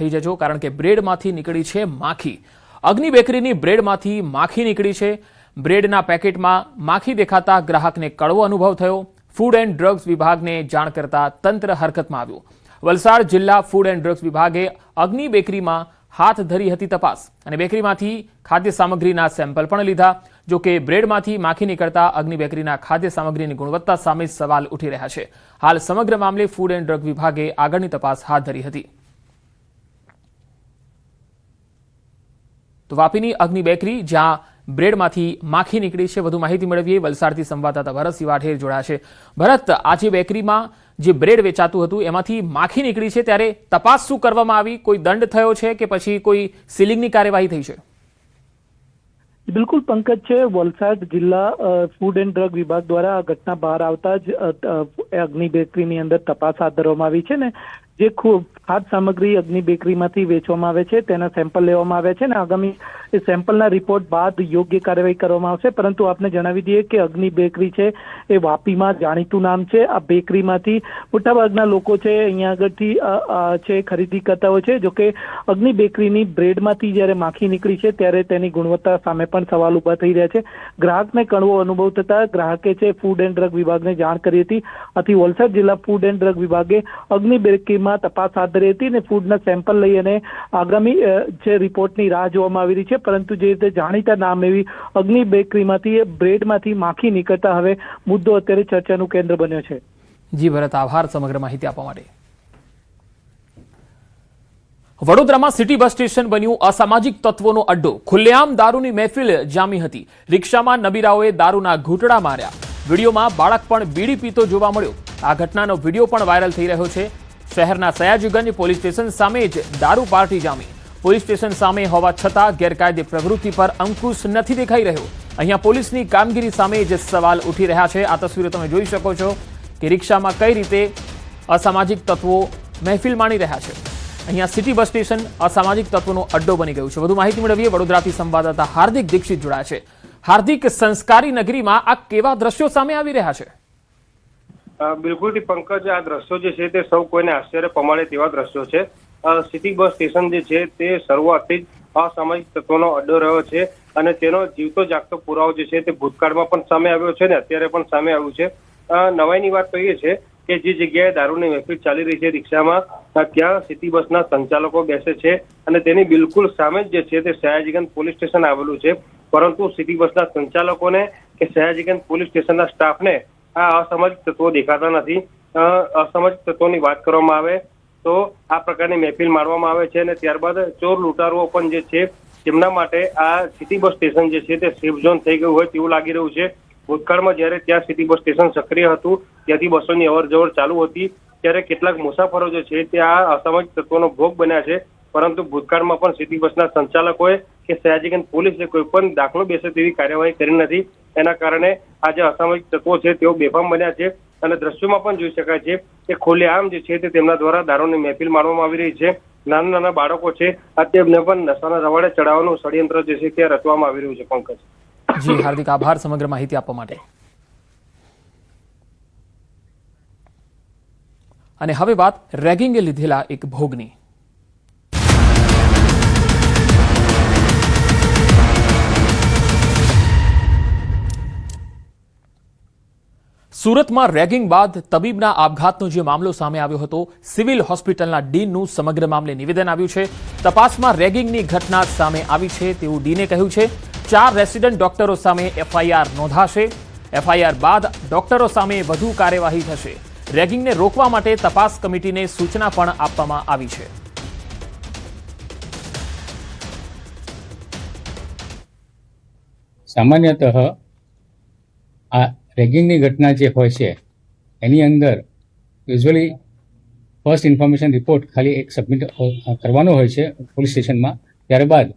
થઈ જજો કારણ કે બ્રેડમાંથી નીકળી છે માખી। અગ્નિ બેકરીની બ્રેડમાંથી માખી નીકળી છે। બ્રેડના પેકેટમાં માખી દેખાતા ગ્રાહકને કડવો અનુભવ થયો। ફૂડ એન્ડ ડ્રગ્સ વિભાગને જાણ કરતા તંત્ર હરકતમાં આવ્યું। વલસાડ જિલ્લા ફૂડ એન્ડ ડ્રગ્સ વિભાગે અગ્નિ બેકરીમાં હાથ ધરી હતી તપાસ અને બેકરીમાંથી ખાદ્ય સામગ્રીના સેમ્પલ પણ લીધા। જો કે બ્રેડમાંથી માખી નીકળતા અગ્નિ બેકરીના ખાદ્ય સામગ્રીની ગુણવત્તા સામે સવાલ ઉઠી રહ્યા છે। હાલ સમગ્ર મામલે ફૂડ એન્ડ ડ્રગ વિભાગે આગળની તપાસ હાથ ધરી હતી। તો વાપીની અગ્નિ બેકરી જ્યાં બ્રેડમાંથી માખી નીકળી છે, વધુ માહિતી મેળવીએ। વલસાડથી સંવાદદાતા ભરત સિવાઠેર જોડાયા છે। ભરત, આજે બેકરીમાં જે બ્રેડ વેચાતું હતું એમાંથી માખી નીકળી છે, ત્યારે તપાસ શું કરવામાં આવી? કોઈ દંડ થયો છે કે પછી કોઈ સીલિંગની કાર્યવાહી થઈ છે? બિલકુલ પંકજ છે, વલસાડ જિલ્લા ફૂડ એન્ડ ડ્રગ વિભાગ દ્વારા આ ઘટના બહાર આવતા જ અગ્નિ બેકરીની અંદર તપાસ હાથ ધરવામાં આવી છે ને જે ખાદ્ય સામગ્રી અગ્નિ બેકરીમાંથી વેચવામાં આવે છે તેના સેમ્પલ લેવામાં આવે છે ને આગામી એ સેમ્પલના રિપોર્ટ બાદ યોગ્ય કાર્યવાહી કરવામાં આવશે। પરંતુ આપને જણાવી દઈએ કે અગ્નિ બેકરી છે એ વાપીમાં જાણીતું નામ છે। આ બેકરીમાંથી મોટાભાગના લોકો છે અહીંયા આગળથી છે ખરીદી કરતા હોય છે। જોકે અગ્નિ બેકરીની બ્રેડમાંથી જ્યારે માખી નીકળી છે ત્યારે તેની ગુણવત્તા સામે પણ સવાલ ઉભા થઈ રહ્યા છે। ગ્રાહકને કડવો અનુભવ થતા ગ્રાહકે છે ફૂડ એન્ડ ડ્રગ વિભાગને જાણ કરી હતી। આથી વલસાડ જિલ્લા ફૂડ એન્ડ ડ્રગ વિભાગે અગ્નિ બેકરીમાં તપાસ હાથ ધરી હતી અને ફૂડના સેમ્પલ લઈ અને આગામી જે રિપોર્ટની રાહ જોવામાં આવી રહી છે। પરંતુ જે રીતે જાણીતા નામ એવી અગ્નિ બેકરીમાંથી બ્રેડમાંથી માખી નીકળતા હવે મુદ્દો અત્યારે ચર્ચાનું કેન્દ્ર બન્યો છે। જી ભરત, આભાર સમગ્ર માહિતી આપવા માટે। વડોદરામાં સિટી બસ સ્ટેશન બન્યું અસામાજિક તત્વોનો અડ્ડો। ખુલ્લેઆમ દારૂની મહેફિલ જામી હતી। રિક્ષામાં નબીરાઓએ દારૂના ઘૂંટડા માર્યા। વિડીયોમાં બાળક પણ બીડી પીતો જોવા મળ્યો। આ ઘટનાનો વિડીયો પણ વાયરલ થઈ રહ્યો છે। શહેરના સયાજીગંજ પોલીસ સ્ટેશન સામે જ દારૂ પાર્ટી જામી। પોલીસ સ્ટેશન સામે હોવા છતાં ગેરકાયદે પ્રવૃત્તિ પર અંકુશ નથી દેખાઈ રહ્યો। અહીંયા પોલીસની કામગીરી સામે જ સવાલ ઉઠી રહ્યા છે। આ તસવીરો તમે જોઈ શકો છો કે રિક્ષામાં કઈ રીતે અસામાજિક તત્વો મહેફિલ માણી રહ્યા છે। અહીંયા સિટી બસ સ્ટેશન અસામાજિક તત્વોનો અડ્ડો બની ગયું છે। વધુ માહિતી મેળવીએ। વડોદરાથી સંવાદદાતા હાર્દિક દીક્ષિત જોડાયા છે। હાર્દિક, સંસ્કારી નગરીમાં આ કેવા દ્રશ્યો સામે આવી રહ્યા છે? બિલકુલ પંકજ, આ દ્રશ્યો જે છે તે સૌ કોઈને આશ્ચર્ય પમાડે તેવા દ્રશ્યો છે। સિટી બસ સ્ટેશન જે છે તે શરૂઆતથી જ અસામાજિક તત્વોનો અડ્ડો રહ્યો છે અને તેનો જીવતો જાગતો પુરાવો જે છે તે ભૂતકાળમાં પણ સામે આવ્યો છે ને અત્યારે પણ સામે આવ્યું છે। નવાઈની વાત તો એ છે કે જે જગ્યાએ દારૂની મહેફિલ ચાલી રહી છે રિક્ષામાં, ત્યાં સિટી બસના સંચાલકો બેસે છે અને તેની બિલકુલ સામે જ જે છે તે સયાજીગંજ પોલીસ સ્ટેશન આવેલું છે। પરંતુ સિટી બસના સંચાલકોને કે સયાજીગંજ પોલીસ સ્ટેશનના સ્ટાફને આ અસામાજિક તત્વો દેખાતા નથી। અસામાજિક તત્વોની વાત કરવામાં આવે તો આ પ્રકારની મહેફિલ મારવામાં આવે છે અને ત્યારબાદ ચોર લૂંટારુઓ પણ જે છે તેમના માટે આ સિટી બસ સ્ટેશન જે છે તે સેફ ઝોન થઈ ગયું હોય તેવું લાગી રહ્યું છે। ભૂતકાળમાં જ્યારે ત્યાં સિટી બસ સ્ટેશન સક્રિય હતું, ત્યાંથી બસોની અવરજવર ચાલુ હતી, ત્યારે કેટલાક મુસાફરો જે છે તે આ અસામાજિક તત્વોનો ભોગ બન્યા છે। પરંતુ ભૂતકાળમાં પણ સિટી બસના સંચાલકોએ કે સયાજીગંજ પોલીસે કોઈ પણ દાખલો બેસે તેવી કાર્યવાહી કરી નથી। એના કારણે આ જે અસામાજિક તત્વો છે તેઓ બેફામ બન્યા છે અને દ્રશ્યોમાં પણ જોઈ શકાય છે કે ખુલ્લેઆમ જે છે તે તેમના દ્વારા દારૂની મહેફિલ મારવામાં આવી રહી છે। નાના નાના બાળકો છે આ તેમને પણ નશાના રવાડે ચડાવવાનું ષડયંત્ર જે છે તે રચવામાં આવી રહ્યું છે। પંકજ જી હાર્દિક, આભાર સમગ્ર માહિતી આપવા માટે। અને હવે વાત રેગિંગે લીધેલા એક ભોગની। સુરતમાં રેગિંગ બાદ તબીબના આપઘાતનો જે મામલો સામે આવ્યો હતો, સિવિલ હોસ્પિટલના ડીનનું સમગ્ર મામલે નિવેદન આવ્યું છે। તપાસમાં રેગિંગની ઘટના સામે આવી છે તેવું ડીને કહ્યું છે। 4 રેસિડન્ટ ડોક્ટરો સામે એફઆઈઆર નોંધાશે। એફઆઈઆર બાદ ડોક્ટરો સામે વધુ કાર્યવાહી થશે। રેગિંગને રોકવા માટે તપાસ કમિટીને સૂચના પણ આપવામાં આવી છે। સામાન્યતઃ આ રેગિંગની ઘટના જે હોય છે એની અંદર યુઝ્યુઅલી ફર્સ્ટ ઇન્ફોર્મેશન રિપોર્ટ ખાલી એક સબમિટ કરવાનો હોય છે પોલીસ સ્ટેશનમાં। ત્યારબાદ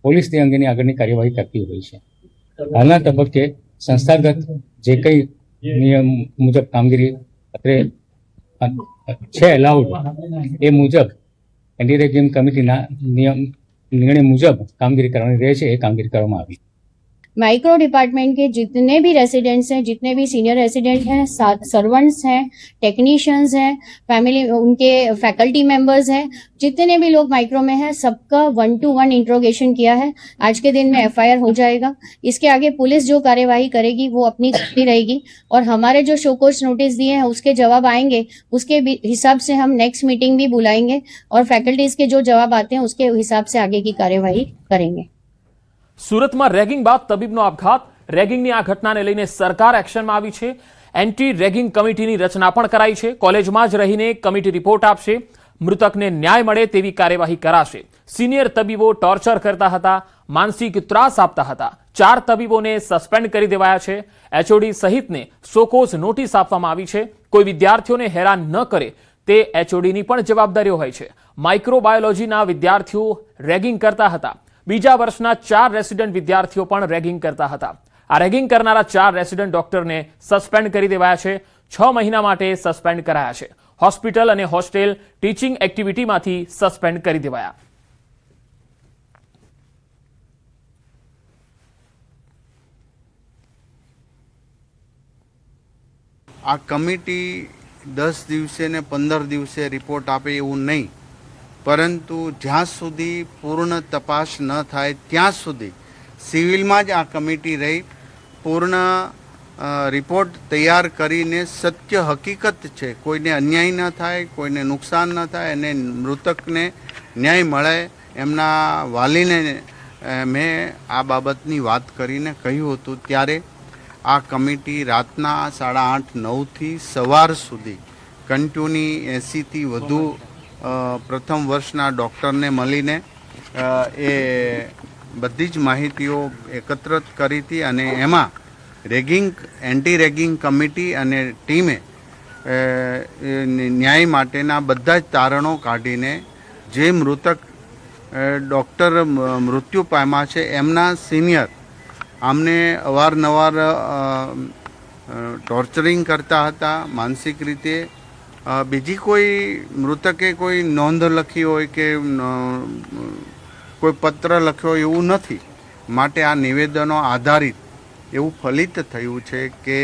પોલીસ તે અંગેની આગળની કાર્યવાહી કરતી હોય છે। હાલના તબક્કે સંસ્થાગત જે કંઈ નિયમ મુજબ કામગીરી અત્રે છે એલાઉડ એ મુજબ એન્ટી રેગિંગ કમિટીના નિર્ણય મુજબ કામગીરી કરવાની રહે છે, એ કામગીરી કરવામાં આવી। माइक्रो डिपार्टमेंट के जितने भी रेसिडेंट्स हैं, जितने भी सीनियर रेसिडेंट हैं, सर्वेंट्स हैं, टेक्नीशियंस हैं, फैमिली उनके फैकल्टी मेंबर्स हैं, जितने भी लोग माइक्रो में हैं, सबका 1-to-1 इंट्रोगेशन किया है। आज के दिन में एफआईआर हो जाएगा। इसके आगे पुलिस जो कार्यवाही करेगी वो अपनी करती रहेगी और हमारे जो शोकोज नोटिस दिए हैं उसके जवाब आएंगे, उसके हिसाब से हम नेक्स्ट मीटिंग भी बुलाएंगे और फैकल्टीज के जो जवाब आते हैं उसके हिसाब से आगे की कार्यवाही करेंगे। સુરતમાં રેગિંગ બાદ તબીબનો આપઘાત. રેગિંગની આ ઘટનાને લઈને સરકાર એક્શનમાં આવી છે. એન્ટી રેગિંગ કમિટીની રચના પણ કરાઈ છે. કોલેજમાં જ રહીને કમિટી રિપોર્ટ આપશે. મૃતકને ન્યાય મળે તેવી કાર્યવાહી કરાશે. સિનિયર તબીબો ટોર્ચર કરતા હતા, માનસિક ત્રાસ આપતા હતા. 4 તબીબોને સસ્પેન્ડ કરી દેવાયા છે. એચઓડી સહિતને સોકોઝ નોટિસ આપવામાં આવી છે. કોઈ વિદ્યાર્થીઓને હેરાન ન કરે તે એચઓડીની પણ જવાબદારીઓ હોય છે. માઇક્રોબાયોલોજીના વિદ્યાર્થીઓ રેગિંગ કરતા હતા. બીજા વર્ષના 4 રેસિડેન્ટ વિદ્યાર્થીઓ પણ રેગિંગ કરતા હતા. આ રેગિંગ કરનારા 4 રેસિડેન્ટ ડોક્ટરને સસ્પેન્ડ કરી દેવાયા છે. 6 મહિના માટે સસ્પેન્ડ કરાયા છે. હોસ્પિટલ અને હોસ્ટેલ ટીચિંગ એક્ટિવિટીમાંથી સસ્પેન્ડ કરી દેવાયા. આ કમિટી 10 દિવસે ને 15 દિવસે રિપોર્ટ આપે એવું નહીં, પરંતુ જ્યાં સુધી પૂર્ણ તપાસ ન થાય ત્યાં સુધી સિવિલમાં જ આ કમિટી રહી પૂર્ણ રિપોર્ટ તૈયાર કરીને સત્ય હકીકત છે, કોઈને અન્યાય ન થાય, કોઈને નુકસાન ન થાય અને મૃતકને ન્યાય મળે એમના વાલીને મેં આ બાબતની વાત કરીને કહ્યું હતું. ત્યારે આ કમિટી રાતના 8:30-9થી સવાર સુધી કન્ટિન્યુની 80થી વધુ પ્રથમ વર્ષના ડૉક્ટરને મળીને એ બધી જ માહિતીઓ એકત્રિત કરી હતી અને એમાં રેગિંગ એન્ટી રેગિંગ કમિટી અને ટીમે ન્યાય માટેના બધા જ તારણો કાઢીને જે મૃતક ડૉક્ટર મૃત્યુ પામ્યા છે એમના સિનિયર આમને અવારનવાર ટોર્ચરિંગ કરતા હતા માનસિક રીતે. બીજી કોઈ મૃતકે કોઈ નોંધ લખી હોય કે કોઈ પત્ર લખ્યો એવું નથી. માટે આ નિવેદનો આધારિત એવું ફલિત થયું છે કે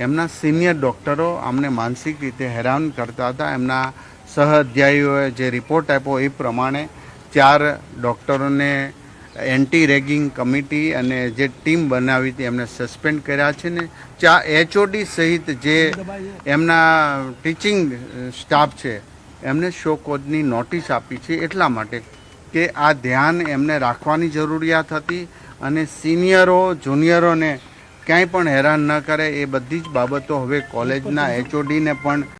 એમના સિનિયર ડૉક્ટરો આમને માનસિક રીતે હેરાન કરતા હતા. એમના સહઅધ્યાયીઓએ જે રિપોર્ટ આપ્યો એ પ્રમાણે 4 ડૉક્ટરોને એન્ટી રેગિંગ કમિટી અને જે ટીમ બનાવી હતી એમને સસ્પેન્ડ કર્યા છે ને એચઓડી સહિત જે એમના ટીચિંગ સ્ટાફ છે એમને શો કોઝની નોટિસ આપી છે એટલા માટે કે આ ધ્યાન એમને રાખવાની જરૂરિયાત હતી અને સિનિયરો જુનિયરોને ક્યાંય પણ હેરાન ન કરે એ બધી જ બાબતો હવે કોલેજના એચઓડીને પણ